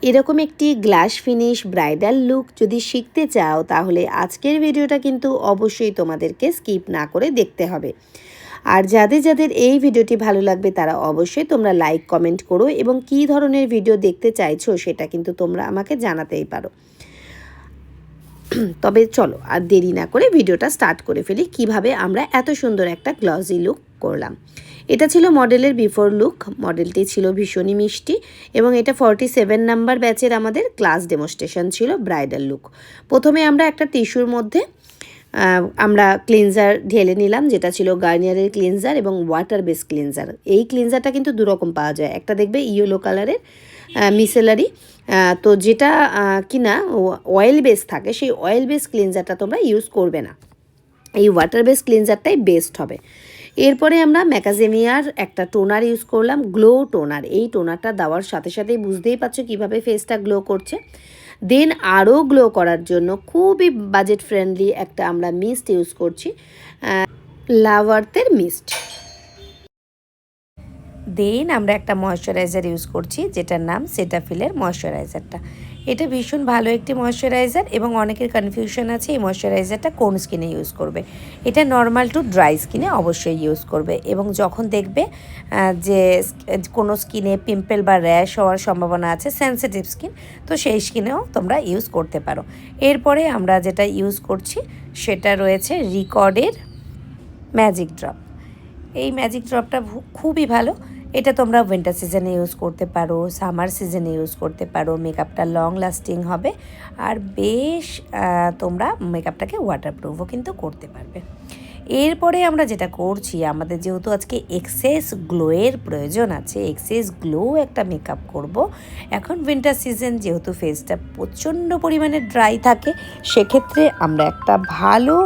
এরকম একটি glass finish bridal look যদি শিখতে চাও তাহলে আজকের ভিডিওটা কিন্তু অবশ্যই তোমাদেরকে স্কিপ না করে দেখতে হবে। আর যাদের যাদের এই ভিডিওটি ভালো লাগবে তারা অবশ্যই তোমরা লাইক কমেন্ট করো এবং কী ধরনের ভিডিও দেখতে চাইছো সেটা কিন্তু তোমরা আমাকে জানাতেই পারো। তবে চলো আর দেরি না করে ভিডিওটা স্টার্ট করে ফেলি কিভাবে আমরা এত সুন্দর একটা গ্লসি লুক করলাম। এটা ছিল মডেলের বিফোর লুক। মডেলটি ছিল ভীষণই মিষ্টি এবং এটা 47 নাম্বার ব্যাচের আমাদের ক্লাস ডেমনস্ট্রেশন ছিল ব্রাইডাল লুক। প্রথমে আমরা একটা টিস্যুর মধ্যে আমরা ক্লিনজার ঢেলে নিলাম, যেটা ছিল গার্নিয়ারের ক্লিনজার এবং ওয়াটার বেস ক্লিনজার। এই ক্লিনজারটা কিন্তু দুরকম পাওয়া যায়, একটা দেখবে ইয়েলো কালারের মিসেলারি, তো যেটা কিনা অয়েল বেস থাকে সেই অয়েল বেস ক্লিনজারটা তোমরা ইউজ করবে না, এই ওয়াটার বেস ক্লিনজারটাই বেস্ট হবে। এরপরে আমরা ম্যাকাজেমিয়ার একটা টোনার ইউজ করলাম, গ্লো টোনার। এই টোনারটা দেওয়ার সাথে সাথেই বুঝতেই পারছো কীভাবে ফেসটা গ্লো করছে। দেন আরও গ্লো করার জন্য খুবই বাজেট ফ্রেন্ডলি একটা আমরা মিস্ট ইউজ করছি, লাভ আর্থের মিস্ট। দেন আমরা একটা ময়শ্চারাইজার ইউজ করছি যেটার নাম সেটাফিলের ময়শ্চারাইজারটা। এটা ভীষণ ভালো একটি ময়শ্চারাইজার এবং অনেকের কনফিউশন আছে এই ময়শ্চারাইজারটা কোন স্কিনে ইউজ করবে। এটা নর্মাল টু ড্রাই স্কিনে অবশ্যই ইউজ করবে এবং যখন দেখবে যে কোনো স্কিনে পিম্পল বা র্যাশ হওয়ার সম্ভাবনা আছে, সেন্সিটিভ স্কিন, তো সেই স্কিনেও তোমরা ইউজ করতে পারো। এরপরে আমরা যেটা ইউজ করছি সেটা রয়েছে রিকর্ডের ম্যাজিক ড্রপ। এই ম্যাজিক ড্রপটা খুবই ভালো, এটা তোমরা উইন্টার সিজনে ইউজ করতে পারো, সামার সিজনে ইউজ করতে পারো। মেকআপটা লং লাস্টিং হবে আর বেশ তোমরা মেকআপটাকে ওয়াটারপ্রুফও কিন্তু করতে পারবে। এরপরে আমরা যেটা করছি, আমাদের যেহেতু আজকে এক্সেস গ্লোয়ের প্রয়োজন আছে, এক্সেস গ্লো একটা মেকআপ করব। এখন উইন্টার সিজন, যেহেতু ফেসটা প্রচণ্ড পরিমাণে ড্রাই থাকে, সেক্ষেত্রে আমরা একটা ভালো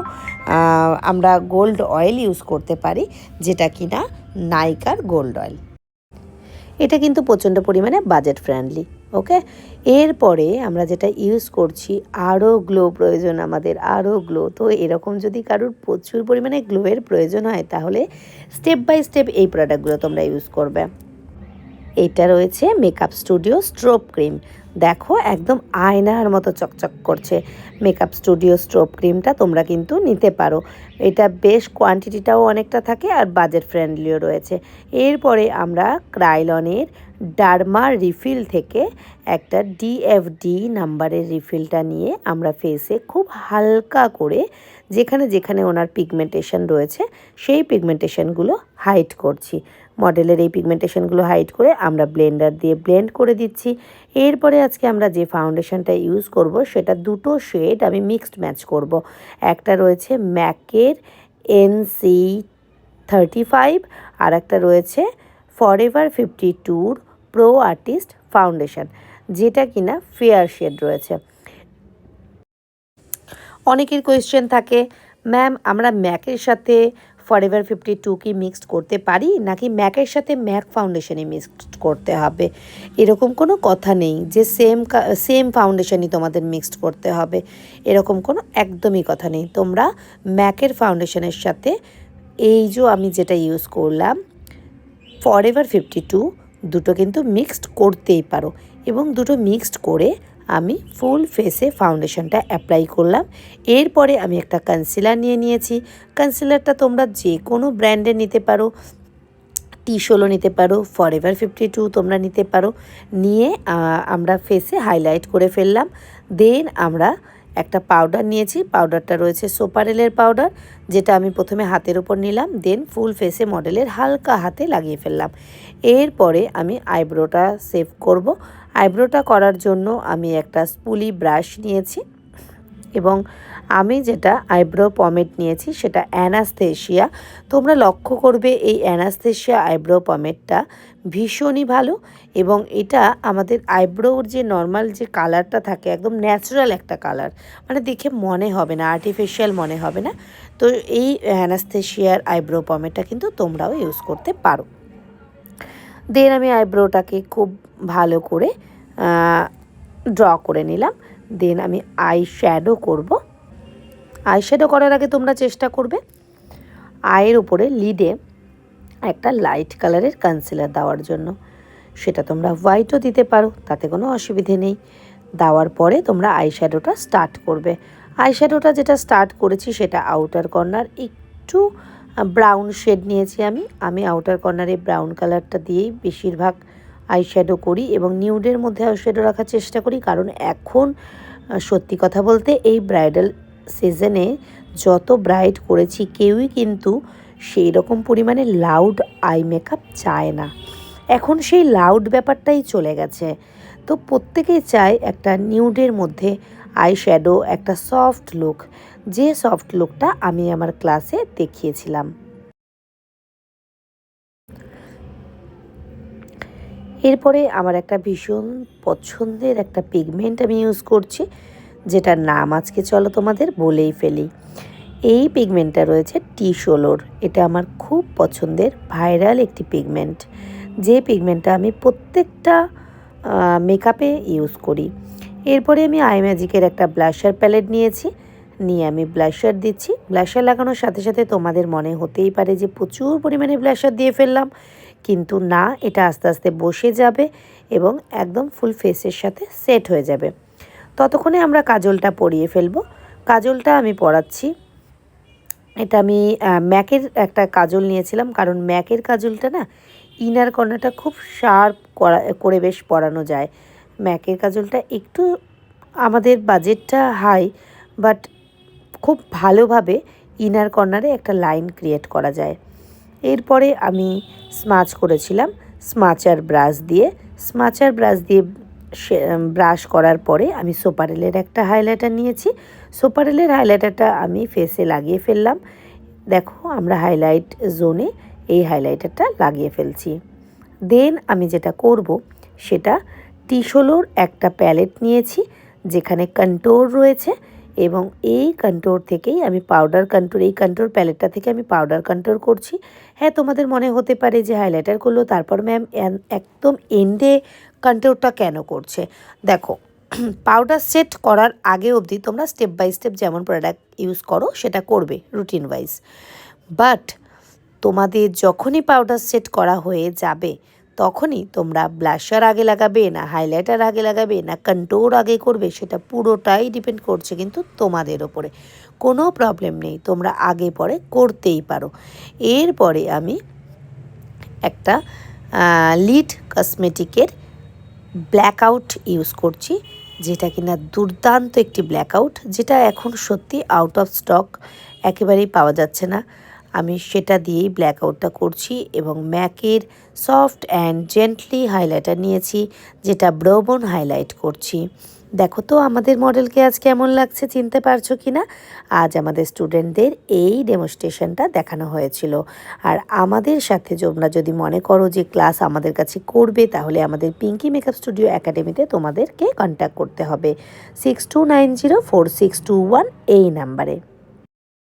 আমরা গোল্ড অয়েল ইউজ করতে পারি, যেটা কিনা নাইকার গোল্ড অয়েল। এটা কিন্তু প্রচণ্ড পরিমাণে বাজেট ফ্রেন্ডলি। ওকে, এরপরে আমরা যেটা ইউজ করছি, আরও গ্লো প্রয়োজন আমাদের, আরও গ্লো। তো এরকম যদি কারোর প্রচুর পরিমাণে গ্লোয়ের প্রয়োজন হয় তাহলে স্টেপ বাই স্টেপ এই প্রোডাক্টগুলো তোমরা ইউজ করবে। এটা রয়েছে মেকআপ স্টুডিও স্ট্রোব ক্রিম। দেখো একদম আয়নার মতো চকচক করছে মেকআপ স্টুডিও স্ট্রোব ক্রিমটা, তোমরা কিন্তু নিতে পারো। এটা বেশ কোয়ান্টিটিটাও অনেকটা থাকে আর বাজেট ফ্রেন্ডলিও রয়েছে। এরপরে আমরা ক্রাইলনের ডার্মা রিফিল থেকে একটা ডিএফডি নাম্বারের রিফিলটা নিয়ে আমরা ফেসে খুব হালকা করে যেখানে যেখানে ওনার পিগমেন্টেশন রয়েছে সেই পিগমেন্টেশনগুলো হাইড করছি। মডেলের এই পিগমেন্টেশনগুলো হাইড করে আমরা ব্লেন্ডার দিয়ে ব্লেন্ড করে দিচ্ছি। এরপরে আজকে আমরা যে ফাউন্ডেশনটা ইউজ করব সেটা দুটো শেড আমি মিক্সড ম্যাচ করব। একটা রয়েছে ম্যাকের NC35 আর একটা রয়েছে ফরএভার 52 প্রো আর্টিস্ট ফাউন্ডেশন, যেটা কিনা ফেয়ার শেড রয়েছে। অনেকের কোয়েশ্চেন থাকে, ম্যাম আমরা ম্যাকের সাথে ফরএভার 52 কি মিক্সড করতে পারি নাকি ম্যাকের সাথে ম্যাক ফাউন্ডেশনই মিক্সড করতে হবে? এরকম কোনো কথা নেই যে সেম ফাউন্ডেশনই তোমাদের মিক্সড করতে হবে, এরকম কোনো একদমই কথা নেই। তোমরা ম্যাকের ফাউন্ডেশনের সাথে এই যে আমি যেটা ইউজ করলাম ফরএভার 52 দুটো কিন্তু মিক্সড করতেই পারো এবং দুটো মিক্সড করে আমি ফুল ফেসে ফাউন্ডেশনটা অ্যাপ্লাই করলাম। এরপরে আমি একটা কনসিলার নিয়ে নিয়েছি। কনসিলারটা তোমরা যে কোনো ব্র্যান্ডের নিতে পারো, টিশোলো নিতে পারো, ফরএভার 52 তোমরা নিতে পারো। নিয়ে আমরা ফেসে হাইলাইট করে ফেললাম। দেন আমরা একটা পাউডার নিয়েছি, পাউডারটা রয়েছে সোপারেলের পাউডার, যেটা আমি প্রথমে হাতের ওপর নিলাম, দেন ফুল ফেসে মডেলের হালকা হাতে লাগিয়ে ফেললাম। এরপরে আমি আইব্রোটা সেভ করব। আইব্রোটা করার জন্য আমি একটা স্পুলি ব্রাশ নিয়েছি এবং আমি যেটা আইব্রো পমেড নিয়েছি সেটা অ্যানাস্থেশিয়া। তোমরা লক্ষ্য করবে এই অ্যানাস্থেশিয়া আইব্রো পমেডটা ভীষণই ভালো এবং এটা আমাদের আইব্রোর যে নর্মাল যে কালারটা থাকে একদম ন্যাচারাল একটা কালার, মানে দেখে মনে হবে না আর্টিফিশিয়াল মনে হবে না। তো এই অ্যানাস্থেশিয়ার আইব্রো পমেডটা কিন্তু তোমরাও ইউজ করতে পারো। দেন আমি আইব্রোটাকে খুব ভালো করে ড্র করে নিলাম। দেন আমি আই শ্যাডো করব। আই শ্যাডো করার আগে তোমরা চেষ্টা করবে আয়ের উপরে লিডে একটা লাইট কালারের কনসিলার দেওয়ার জন্য। সেটা তোমরা হোয়াইটও দিতে পারো, তাতে কোনো অসুবিধে নেই। দেওয়ার পরে তোমরা আইশ্যাডোটা স্টার্ট করবে। আইশ্যাডোটা যেটা স্টার্ট করেছি সেটা আউটার কর্নার একটু ব্রাউন শেড নিয়েছি আমি আউটার কর্নারে ব্রাউন কালারটা দিয়েই বেশিরভাগ আইশ্যাডো করি এবং নিউডের মধ্যে আইশ্যাডো রাখার চেষ্টা করি, কারণ এখন সত্যি কথা বলতে এই ব্রাইডাল সিজনে যত ব্রাইড করেছি কেউই কিন্তু সেই রকম পরিমাণে লাউড আই মেকআপ চায় না। এখন সেই লাউড ব্যাপারটাই চলে গেছে। তো প্রত্যেকেই চায় একটা নিউডের মধ্যে আই শ্যাডো, একটা সফট লুক, যে সফট লুকটা আমি আমার ক্লাসে দেখিয়েছিলাম। এরপরে আমার একটা ভীষণ পছন্দের একটা পিগমেন্ট আমি ইউজ করছি, যেটার নাম আজকে চলো তোমাদের বলেই ফেলি। এই পিগমেন্টটা রয়েছে টি16। এটা আমার খুব পছন্দের ভাইরাল একটি পিগমেন্ট, যে পিগমেন্টটা আমি প্রত্যেকটা মেকআপে ইউজ করি। এরপরে আমি আই ম্যাজিকের একটা ব্লাশার প্যালেট নিয়ে আমি ব্লাশার দিচ্ছি। ব্লাশার লাগানোর সাথে সাথে তোমাদের মনে হতেই পারে যে প্রচুর পরিমাণে ব্লাশার দিয়ে ফেললাম, কিন্তু না, এটা আস্তে আস্তে বসে যাবে এবং একদম ফুল ফেসের সাথে সেট হয়ে যাবে। ততক্ষণে আমরা কাজলটা পরিয়ে ফেলবো। কাজলটা আমি পরাচ্ছি, এটা আমি ম্যাকের একটা কাজল নিয়েছিলাম, কারণ ম্যাকের কাজলটা না ইনার কর্নারটা খুব শার্প করে বেশ পরানো যায়। ম্যাকের কাজলটা একটু আমাদের বাজেটটা হাই, বাট খুব ভালোভাবে ইনার কর্নারে একটা লাইন ক্রিয়েট করা যায়। এরপরে আমি স্মাচ করেছিলাম স্মাচার ব্রাশ দিয়ে। ব্রাশ করার পরে আমি সোপারেলের একটা হাইলাইটার নিয়েছি। সোপারেলের হাইলাইটারটা আমি ফেসে লাগিয়ে ফেললাম। দেখো আমরা হাইলাইট জোনে এই হাইলাইটারটা লাগিয়ে ফেলছি। দেন আমি যেটা করব সেটা টি16 একটা প্যালেট নিয়েছি, যেখানে কন্ট্যুর রয়েছে, এবং এই কন্ট্যুর থেকেই আমি এই কন্ট্যুর প্যালেটটা থেকে আমি পাউডার কন্ট্যুর করছি। হ্যাঁ, তোমাদের মনে হতে পারে যে হাইলাইটার করলো তারপর ম্যাম একদম এন্ডে কন্ট্যুরটা কেন করছে। দেখো, পাউডার সেট করার আগে অবধি তোমরা স্টেপ বাই স্টেপ যেমন প্রোডাক্ট ইউজ করো সেটা করবে রুটিন ওয়াইজ, বাট তোমাদের যখনই পাউডার সেট করা হয়ে যাবে তখনই তোমরা ব্লাশার আগে লাগাবে না হাইলাইটার আগে লাগাবে না কন্ট্যুর আগে করবে, সেটা পুরোটাই ডিপেন্ড করছে কিন্তু তোমাদের ওপরে। কোনো প্রবলেম নেই, তোমরা আগে পরে করতেই পারো। এরপরে আমি একটা লিড কসমেটিকের ব্ল্যাকআউট ইউজ করছি, যেটা কিনা দুর্দান্ত একটি ব্ল্যাকআউট, যেটা এখন সত্যি আউট অফ স্টক, একেবারেই পাওয়া যাচ্ছে না। আমি সেটা দিয়েই ব্ল্যাকআউটটা করছি এবং ম্যাকের সফট অ্যান্ড জেন্টলি হাইলাইটার নিয়েছি, যেটা ব্রোবন হাইলাইট করছি। দেখো তো আমাদের মডেলকে আজ কেমন লাগছে, চিনতে পারছো কি না? আজ আমাদের স্টুডেন্টদের এই ডেমনস্ট্রেশনটা দেখানো হয়েছিল। আর আমাদের সাথে তোমরা যদি মনে করো যে ক্লাস আমাদের কাছে করবে, তাহলে আমাদের পিঙ্কি মেকআপ স্টুডিও একাডেমিতে তোমাদেরকে কন্ট্যাক্ট করতে হবে 62904621 এই নাম্বারে।